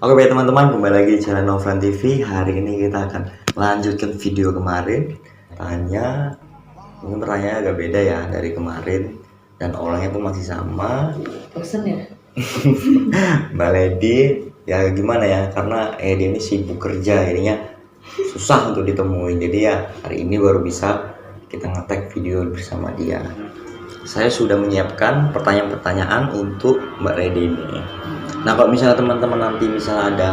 Oke baik teman-teman, kembali lagi di channel Novran TV. Hari ini kita akan melanjutkan video kemarin. Mungkin pertanyaannya agak beda ya dari kemarin, dan orangnya pun masih sama. Bosen ya? Mbak Lady, ya gimana ya, karena dia ini sibuk kerja, jadinya susah untuk ditemuin. Jadi ya hari ini baru bisa kita ngetek video bersama dia. Saya sudah menyiapkan pertanyaan-pertanyaan untuk Mbak Lady ini. Nah kalau misalnya teman-teman nanti misalnya ada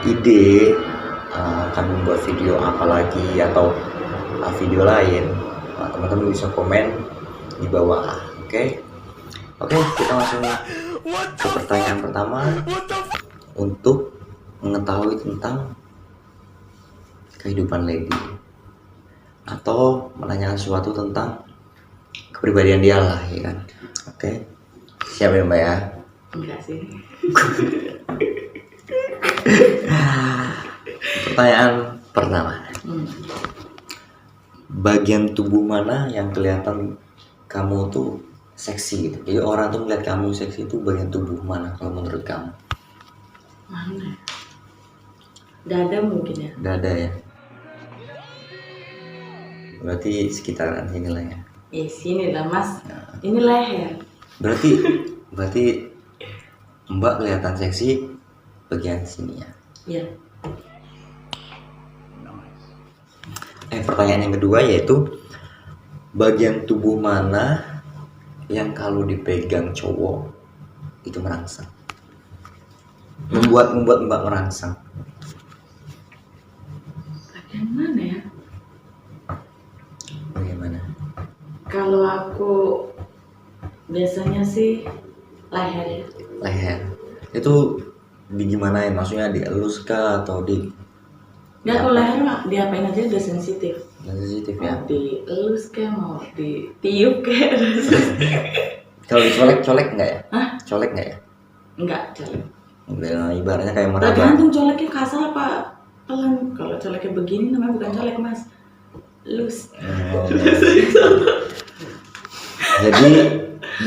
ide akan membuat video apa lagi atau video lain, teman-teman bisa komen di bawah. Oke, kita langsung ke pertanyaan pertama untuk mengetahui tentang kehidupan Lady atau menanyakan sesuatu tentang kepribadian dia lah, ya kan? Oke, siap ya Mbak ya? Enggak sih. Pertanyaan pertama, bagian tubuh mana yang kelihatan kamu tuh seksi gitu? Jadi orang tuh melihat kamu seksi itu bagian tubuh mana kalau menurut kamu? Mana? Dada mungkin ya? Dada ya? Berarti sekitaran sini lah ya? Sini lah mas. Ini leher. Berarti Mbak kelihatan seksi bagian sini ya? Iya. Pertanyaan yang kedua yaitu bagian tubuh mana yang kalau dipegang cowok itu merangsang, membuat Mbak merangsang? Bagian mana ya? Bagaimana? Kalau aku biasanya sih leher ya. Leher itu digimanain, maksudnya dielus kah atau di? Nggak, kalau leher mah diapain aja udah sensitif. Sensitif ya? Mau dielus kayak mau ditiup kayak. Kalau dicolek-colek enggak ya? Hah? Colek enggak ya? Enggak, colek. Udah, ibaratnya kayak meraba. Tergantung coleknya kasar apa pelan. Kalau coleknya begini namanya bukan colek mas, lus. Jadi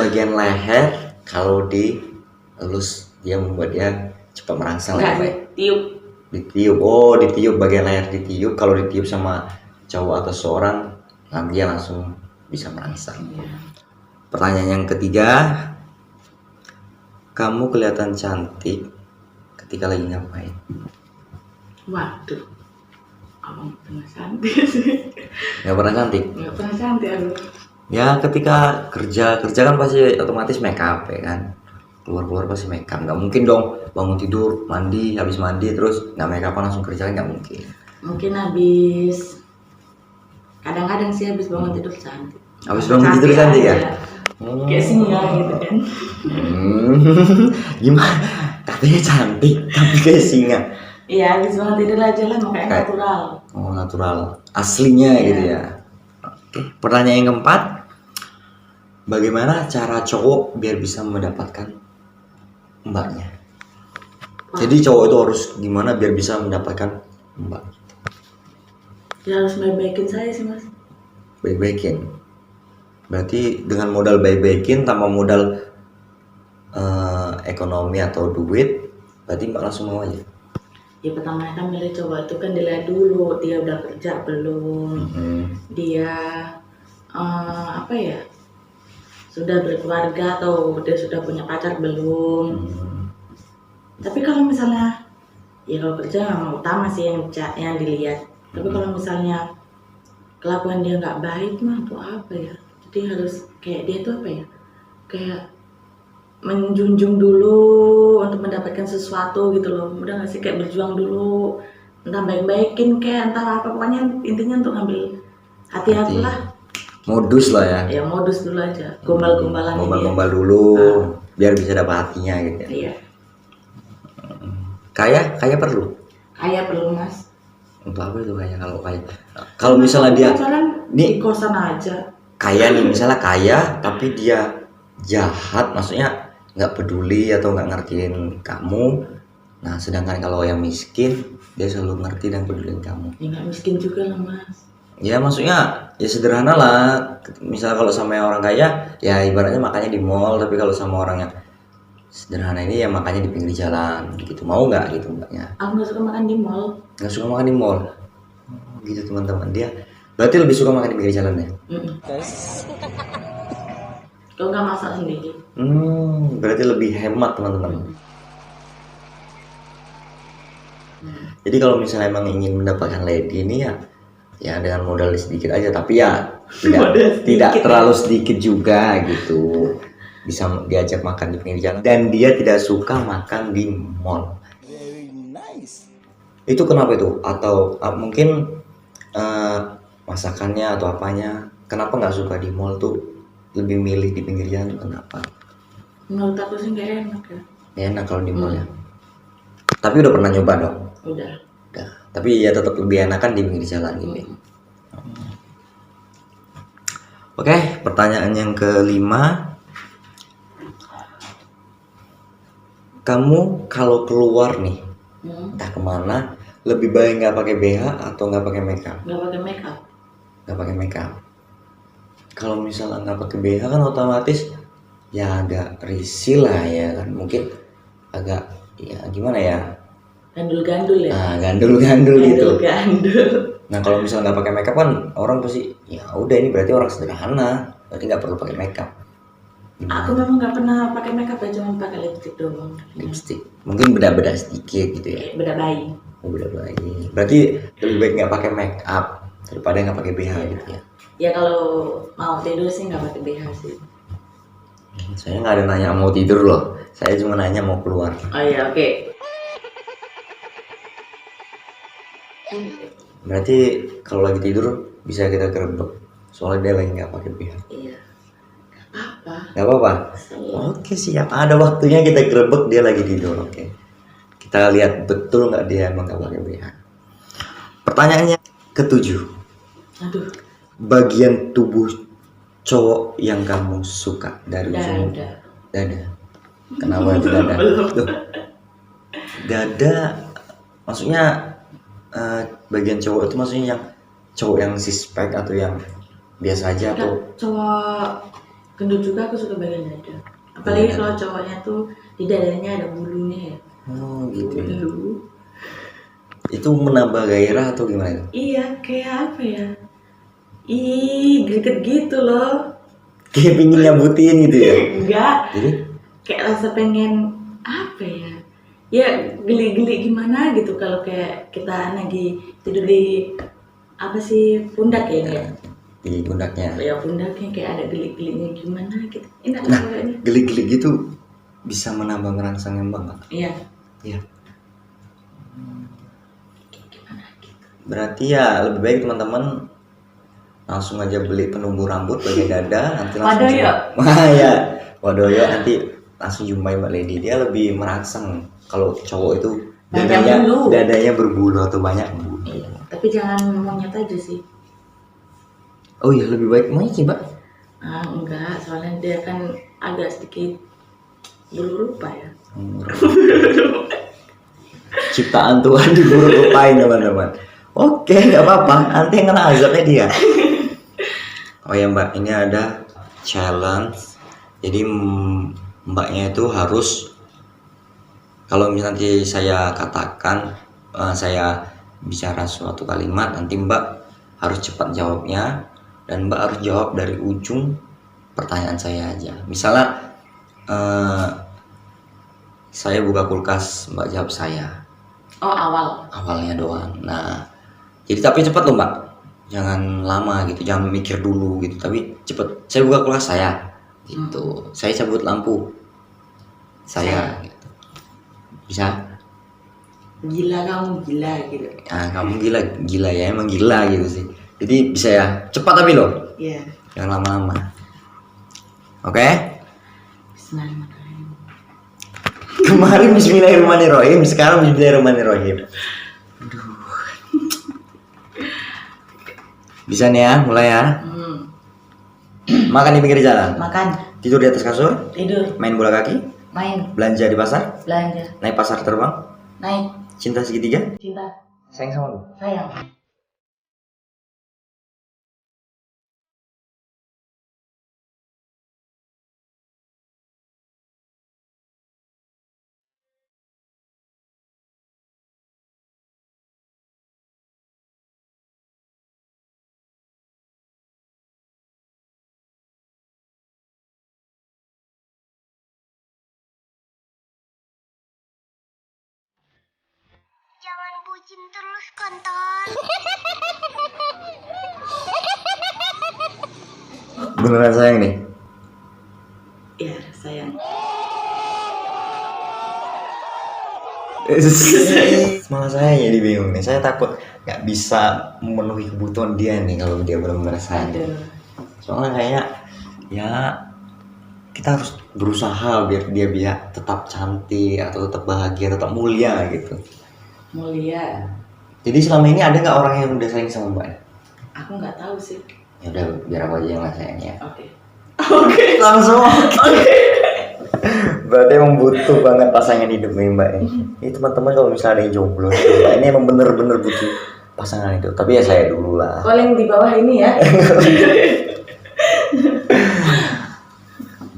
bagian leher kalau dielus dia membuat dia cepat merangsang. Enggak, ya? ditiup. Ditiup bagian leher ditiup. Kalau ditiup sama cowok atau seorang, nanti dia langsung bisa merangsang. Iya. Pertanyaan yang ketiga, kamu kelihatan cantik ketika lagi ngapain? Waduh, abang pernah cantik sih. Nggak pernah cantik? Nggak pernah cantik aku. Ya ketika kerja kan pasti otomatis make up ya kan, keluar pasti make up. Nggak mungkin dong bangun tidur mandi, habis mandi terus nggak make up langsung kerja, nggak mungkin. Mungkin habis, kadang-kadang sih habis bangun tidur cantik. Habis bangun tidur cantik ya? Kayak singa gitu kan. Gimana? Katanya cantik tapi kayak singa. Iya, habis bangun tidur aja lah, makanya natural. Oh natural, aslinya gitu ya. Oke, pertanyaan yang keempat, bagaimana cara cowok biar bisa mendapatkan mbaknya? Jadi cowok itu harus gimana biar bisa mendapatkan mbak? Ya harus baik-baikin saya sih mas. Baik-baikin. Berarti dengan modal baik-baikin tanpa modal ekonomi atau duit, berarti mbak langsung mau aja? Ya pertama kan milih cowok itu kan dilihat dulu dia udah kerja belum, dia apa ya, sudah berkeluarga atau dia sudah punya pacar belum. Tapi kalau misalnya ya kalau kerja memang utama sih yang dilihat. Tapi kalau misalnya kelakuan dia nggak baik mah untuk apa ya? Jadi harus kayak dia tuh apa ya? Kayak menjunjung dulu untuk mendapatkan sesuatu gitu loh. Udah nggak sih, kayak berjuang dulu, entah baik-baikin kayak entah apa, pokoknya intinya untuk ngambil hati lah. Modus lah ya. Ya modus dulu aja, gombal-gombalan. Gombal dulu biar bisa dapat hatinya gitu ya. Iya. Kaya perlu? Kaya perlu mas. Untuk apa itu kaya? Kalau misalnya dia di kosan aja kaya nih, misalnya kaya tapi dia jahat, maksudnya nggak peduli atau nggak ngertiin kamu. Nah sedangkan kalau yang miskin dia selalu ngerti dan peduli kamu. Ya nggak miskin juga lah mas. Ya maksudnya ya sederhana lah. Misalnya kalau sama orang kaya ya ibaratnya makannya di mall, tapi kalau sama orang yang sederhana ini ya makanya di pinggir jalan gitu. Mau nggak gitu mbaknya? Aku nggak suka makan di mall. Nggak suka makan di mall. Oh, gitu teman-teman, dia berarti lebih suka makan di pinggir jalan ya. Kalau nggak masak sendiri. Berarti lebih hemat teman-teman. Jadi kalau misalnya emang ingin mendapatkan lady ini ya dengan modal sedikit aja, tapi ya tidak terlalu sedikit juga gitu. Bisa diajak makan di pinggir jalan dan dia tidak suka makan di mall. Very nice. Itu kenapa itu? Atau mungkin masakannya atau apanya? Kenapa nggak suka di mall tuh? Lebih milih di pinggir jalan tuh kenapa? Menurut aku sih nggak enak ya. Ya enak kalau di mall ya. Tapi udah pernah nyoba dong? Udah. Tapi ya tetap lebih enakan di pinggir jalan gini. Oke, pertanyaan yang kelima. Kamu kalau keluar nih, entah kemana, lebih baik nggak pakai BH atau nggak pakai makeup? Nggak pakai makeup. Nggak pakai makeup. Kalau misalnya nggak pakai BH kan otomatis ya agak risih lah ya kan, mungkin agak ya gimana ya? Gandul-gandul ya. Nah, gandul-gandul gitu. Gandul. Nah kalau misalnya nggak pakai makeup kan orang pasti ya udah ini berarti orang sederhana, berarti nggak perlu pakai makeup. Aku memang nggak pernah pakai makeup ya, cuma pakai lipstick doang. Lipstick, mungkin beda-beda sedikit gitu ya. Beda bayi. Oh, beda lagi. Berarti lebih baik nggak pakai makeup daripada nggak pakai BH gitu ya. Ya kalau mau tidur sih nggak pakai BH sih. Saya nggak ada nanya mau tidur loh. Saya cuma nanya mau keluar. Oh iya, oke. Berarti kalau lagi tidur bisa kita gerebek. Soalnya dia lagi nggak pakai BH. Iya. Apa? Nggak apa-apa. Oke siap. Ada waktunya kita gerebek dia lagi tidur. Oke. Kita lihat betul nggak dia emang nggak pakai BH. Pertanyaannya ketujuh. Aduh. Bagian tubuh cowok yang kamu suka dari ujung dada. Kenapa itu dada? Tuh. Dada maksudnya bagian cowok itu maksudnya yang cowok yang sispek atau yang biasa aja atau cowok gendut juga aku suka bagian dada. Apalagi kalau cowoknya tuh di dadanya ada bulunya ya. Oh gitu ya. Bulu. Itu menambah gairah atau gimana? Iya, kayak apa ya? Greget gitu loh. Kayak pingin nyabutin gitu ya? Enggak. Jadi? Kayak rasa pengen apa ya? Ya geli-geli gimana gitu kalau kayak kita lagi tidur di apa sih pundak ya ini ya? Di pundaknya. Ya pundaknya kayak ada geli-gelinya gimana gitu. Enak Nah, kayaknya. geli-geli gitu bisa menambah merangsang embang nggak? Iya. Iya. Berarti ya lebih baik teman-teman langsung aja beli penumbuh rambut bagian dada nanti langsung Wadoyo. Wah ya, wadoyo nanti langsung jumpai Mbak Lady. Dia lebih merangsang kalau cowok itu dadanya berbulu atau banyak bulu. Iya. Tapi jangan monyet aja sih. Oh iya lebih baik monyet sih Mbak. Enggak, soalnya dia kan agak sedikit berupa ya. Ciptaan Tuhan diburu-rupain teman-teman. Oke, nggak apa-apa. Nanti yang kena azabnya dia. Oh ya Mbak, ini ada challenge. Jadi Mbaknya itu harus kalau misalnya nanti saya katakan saya bicara suatu kalimat, nanti Mbak harus cepat jawabnya dan Mbak harus jawab dari ujung pertanyaan saya aja. Misalnya saya buka kulkas, Mbak jawab saya. Oh, Awalnya doang. Nah, jadi tapi cepat loh Mbak, jangan lama gitu, jangan mikir dulu gitu, tapi cepet. Saya buka kelas saya, gitu. Saya cabut lampu, saya, gitu. Bisa? Gila kamu gila gitu. Nah, kamu gila ya, emang gila gitu sih. Jadi bisa ya, cepat tapi loh, Iya. jangan lama-lama. Oke? Bismillahirrahmanirrahim. Kemarin Bismillahirrahmanirrahim, sekarang Bismillahirrahmanirrahim. Bisa nih ya, mulai ya. Makan di pinggir jalan. Makan. Tidur di atas kasur. Tidur. Main bola kaki. Main. Belanja di pasar. Belanja. Naik pasar terbang. Naik. Cinta segitiga. Cinta. Sayang sama lu. Sayang. bucin terus kontol. Beneran sayang nih? Iya sayang. Malah saya jadi bingung nih. Saya takut nggak bisa memenuhi kebutuhan dia nih kalau dia benar-benar sayang. Aduh. Soalnya kayaknya ya kita harus berusaha biar dia bisa tetap cantik atau tetap bahagia, tetap mulia gitu. Mulia. Jadi selama ini ada nggak orang yang udah sayang sama Mbak? Aku nggak tahu sih. Ya udah biar aku aja yang sayang ya. Oke. Oke. Langsung. Oke. Berarti emang butuh banget pasangan hidup nih Mbak. Ini teman-teman kalau misalnya ada yang jomblo, Mbak ini emang bener-bener butuh pasangan hidup. Tapi ya saya dulu lah. Kalau yang di bawah ini ya.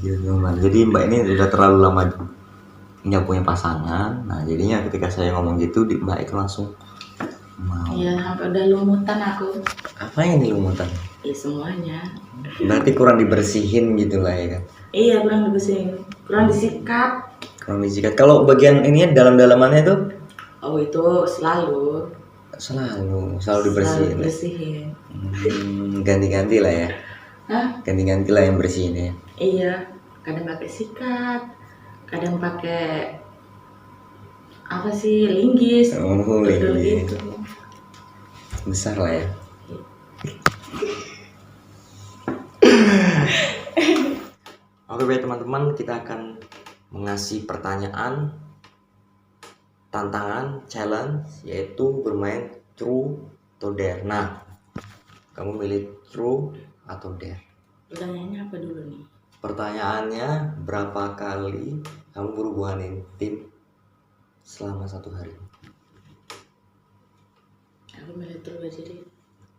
Gitu, Mbak. Jadi Mbak ini udah terlalu lama nggak punya pasangan. Nah jadinya ketika saya ngomong gitu, Mbak itu langsung mau. Iya, sampai udah lumutan aku. Apa ini lumutan? Iya semuanya. Berarti kurang dibersihin gitu lah ya kan? Iya kurang dibersihin, kurang disikat. Kurang disikat. Kalau bagian ininya dalam-dalamannya tuh Oh itu selalu selalu dibersihin. Selalu bersihin. Ganti-ganti lah ya. Hah? Ganti-ganti lah yang bersihin ya. Iya, kadang pakai sikat, kadang pakai apa sih linggis, Oh, betul linggis. gitu. Besar lah ya. Oke baik teman-teman, kita akan mengasih pertanyaan, tantangan, challenge, yaitu bermain true atau dare. Nah, kamu milih true atau dare? Pertanyaannya apa dulu nih? Pertanyaannya, berapa kali kamu berhubungan intim selama 1 hari? Aku milih true aja deh.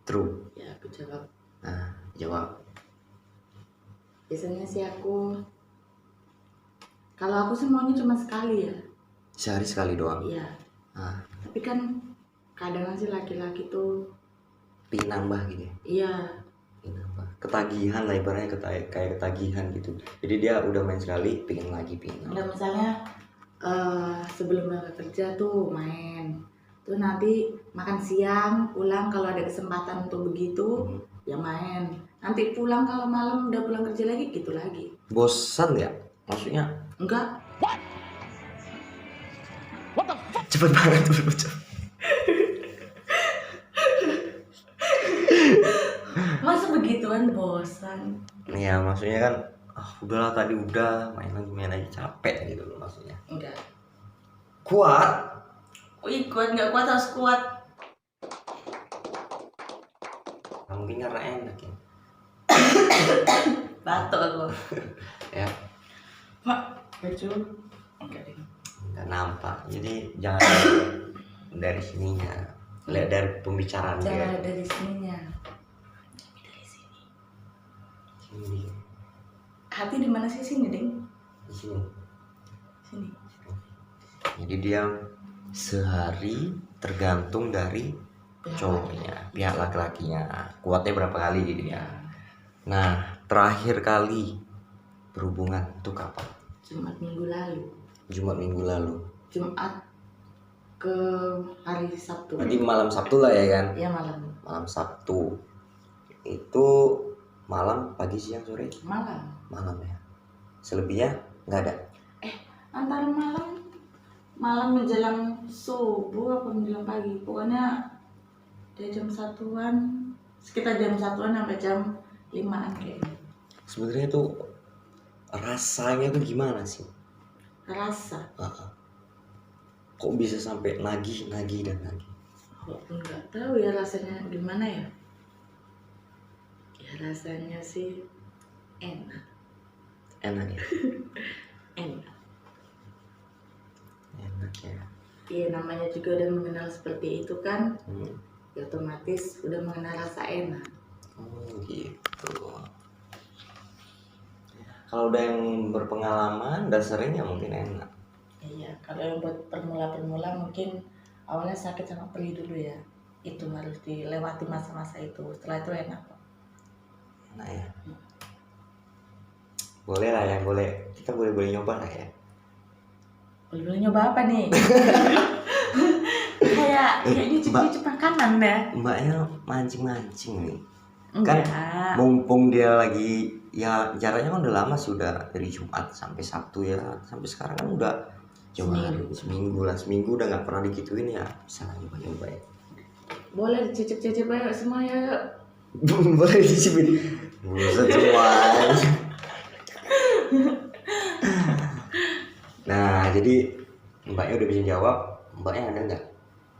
True. Ya aku jawab. Nah, jawab. Biasanya sih kalau aku sih maunya cuma sekali ya. Sehari sekali doang. Iya. Nah, Tapi kan kadang sih laki-laki tuh pingin nambah gitu ya. iya. Pingin nambah. Ketagihan lah ibaratnya kayak ketagihan gitu. Jadi dia udah main sekali, pingin lagi, pingin lagi. Enggak misalnya sebelum berangkat kerja tuh main. Tuh nanti makan siang, pulang kalau ada kesempatan untuk begitu, ya main. Nanti pulang kalau malam udah pulang kerja lagi gitu lagi. Bosan ya? Maksudnya Enggak. cepet banget cepet. Masa begituan bosan? Ya maksudnya kan udahlah tadi udah main lagi capek gitu loh maksudnya. Enggak. Kuat. Kuat nggak kuat harus kuat. Mungkin karena enak ya. Batuk aku. Ya, Pak, baju. Enggak deh. nggak nampak. Jadi jangan dari sininya. Lihat dari pembicaraan Jangan dia. ada di sininya. Dari sini. Sini. Hati di mana sih sini, Ding? Di sini. Sini. Jadi dia sehari tergantung dari cowoknya, pihak laki-lakinya. Kuatnya berapa kali jadinya. Nah, terakhir kali berhubungan itu kapan? Jumat minggu lalu. Jumat minggu lalu. Jumat ke hari Sabtu. Berarti malam Sabtu lah ya kan? Iya malam. Malam Sabtu. Itu malam, pagi, siang, sore? Malam. Malam ya. Selebihnya nggak ada. Antara malam menjelang subuh apa menjelang pagi. Pokoknya dari jam 1-an, sekitar jam 1-an sampai jam 5-an kayaknya. Sebenarnya tuh rasanya tuh gimana sih? Rasa. Kok bisa sampai nagih dan nagih? Aku nggak tahu ya rasanya gimana ya. Ya rasanya sih enak. Enak ya? Enak. Enak ya. Iya namanya juga udah mengenal seperti itu kan. Hmm. Ya otomatis udah mengenal rasa enak. Oh gitu. Kalau udah yang berpengalaman, udah sering ya mungkin enak. Iya, kalau yang buat permula mungkin awalnya sakit sama perih dulu ya. Itu harus dilewati masa-masa itu. Setelah itu enak kok. Enak ya. Boleh lah ya, boleh. Kita boleh nyoba lah ya. Boleh nyoba apa nih? Kayak kayak nyicip-nyicip makanan ya. Mbaknya mancing-mancing nih. Enggak. Kan mumpung dia lagi, ya jaraknya kan udah lama sih, udah dari Jumat sampai Sabtu ya, sampai sekarang kan udah seminggu udah nggak pernah digituin ya, bisa lah nyoba ya. Boleh dicicip-cicip aja semua ya. Boleh dicicipin. Buset semua. Nah, jadi mbaknya udah bisa jawab. Mbaknya ada nggak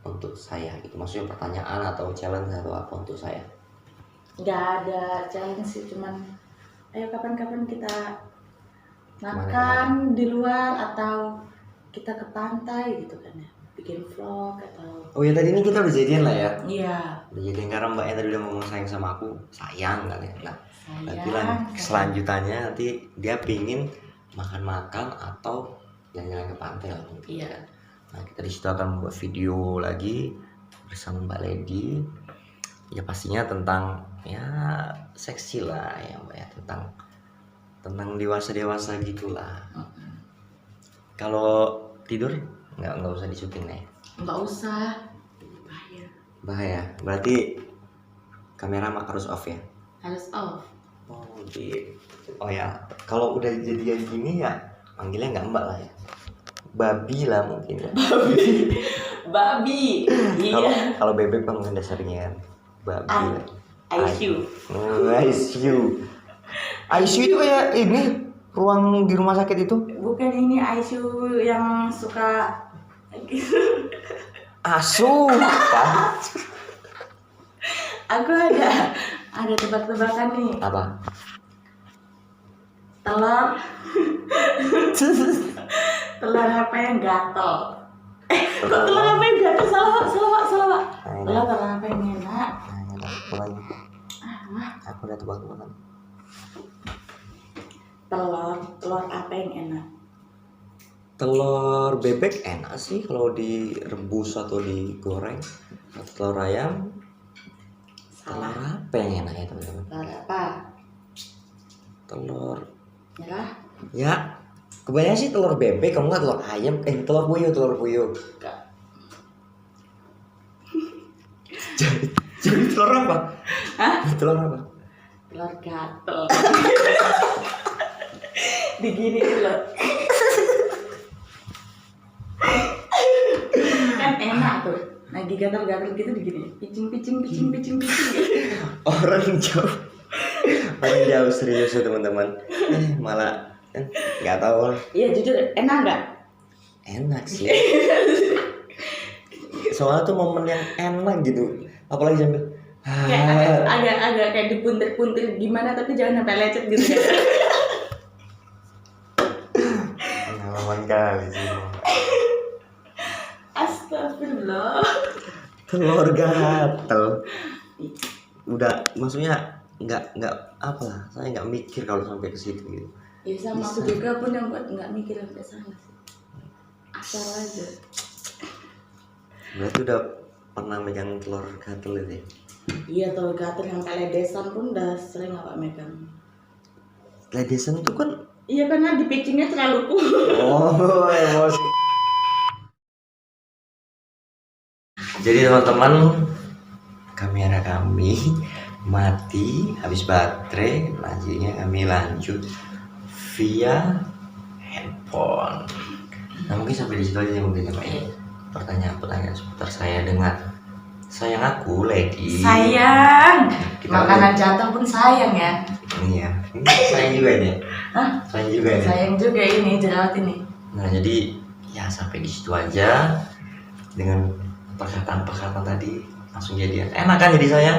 untuk saya gitu, maksudnya pertanyaan atau challenge atau apa untuk saya? Nggak ada challenge sih, cuman ayo kapan-kapan kita makan Kemana-kemana? di luar atau kita ke pantai gitu kan ya, bikin vlog atau Oh ya, tadi ini kita udah jadian lah ya. iya Udah jadian karena mbaknya tadi udah ngomong sayang sama aku, sayang kan ya. Nah, berarti lah sayang. selanjutannya nanti dia pingin makan-makan atau jalan-jalan ke pantai lah. Iya. Nah, kita di situ akan membuat video lagi bersama Mbak Lady. Ya pastinya tentang ya seksi lah ya mbak ya, tentang dewasa gitulah. Kalau tidur nggak usah disuting nih. Nggak usah, Bahaya. Berarti kamera harus off ya. harus off. Oh gitu. Oh ya, kalau udah jadian gini ya panggilnya nggak mbak lah ya, babi lah mungkin ya. Babi. Iya. Kalau bebek kan mungkin dasarnya kan babi. ICU. ICU itu kayak ini ruang di rumah sakit itu. Bukan ini ICU yang suka Asuh apa? Aku ada tebak-tebakan nih. Apa? Telur telur apa yang gatel? Kok telur apa yang gatel? Salah. Telur apa yang enak? Aku udah tebak-tebakan. Telur apa yang enak? Telur bebek enak sih kalau direbus atau digoreng. Atau telur ayam. Telur Salah. apa yang enak ya teman-teman? Telur apa? Telur Nyerah? ya kebanyakan sih telur bebek, kalau nggak telur ayam, telur puyuh. Enggak. Jadi telur apa? Hah? Telur apa? Telur gatel. Digini loh. Kan enak tuh. Lagi gatel-gatel gitu digini. Picing. Orang jauh serius ya teman-teman. Malah nggak tahu lah. Iya jujur enak nggak? Enak sih. Soalnya tuh momen yang enak gitu. Apalagi sambil Kayak agak kayak dipuntir-puntir gimana tapi jangan sampai lecet gitu ya. pengalaman kali sih. Astagfirullah. Telur gatel. Udah, maksudnya nggak apa lah. Saya nggak mikir kalau sampai ke situ gitu. Ya sama aku juga pun yang buat nggak mikir sampai sana sih. Asal aja. Berarti udah pernah megang telur gatel itu ya? Iya telur gatel yang kayak ledesan pun udah sering apa megang. Ledesan itu kan. Iya karena di pitchingnya terlalu cool. Oh, emosi. Jadi teman-teman, kamera kami mati, habis baterai, lanjutnya kami lanjut via handphone. Nah mungkin sampai di situ aja mungkin ya Pak ya. Pertanyaan-pertanyaan seputar saya dengan sayang aku Lady. Sayang. Kita Makanan jatuh pun sayang ya. Ini ya, ini sayang juga ini. Hah? Sayang juga ini. Sayang juga ini jerawat ini. Nah jadi ya sampai di situ aja dengan perkataan tadi langsung jadian. Enak kan jadi saya?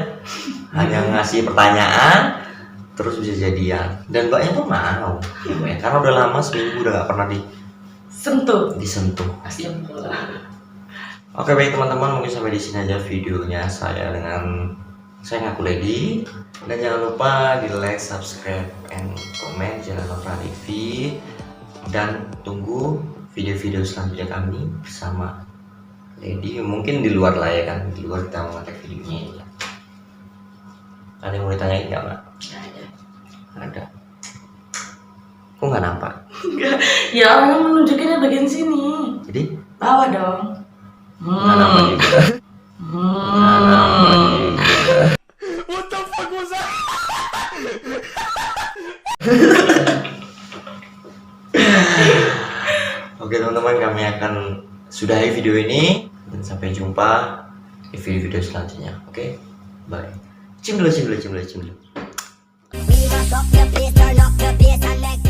Hanya ngasih pertanyaan terus bisa jadian. Dan mbaknya tuh mau, ya, Mbak ya. Karena udah lama seminggu udah gak pernah disentuh. Astagfirullah. Oke baik teman-teman, mungkin sampai di sini aja videonya saya dengan saya ngaku Lady. Dan jangan lupa di like, subscribe, and comment channel Nova TV. Dan tunggu video-video selanjutnya kami bersama Lady. Mungkin di luar lah ya kan, di luar kita mau ngetek videonya ya. Ada yang mau ditanyain nggak Mbak? Ada. Kok nggak nampak? Ya orang menunjukinnya bagian sini. Jadi Bawah dong. Nggak nama juga. Nggak nama juga. What the fuck was that? Oke teman-teman, kami akan sudahi video ini dan sampai jumpa di video-video selanjutnya. Oke, bye. Cium dulu. We rock up the place, turn up the bass and make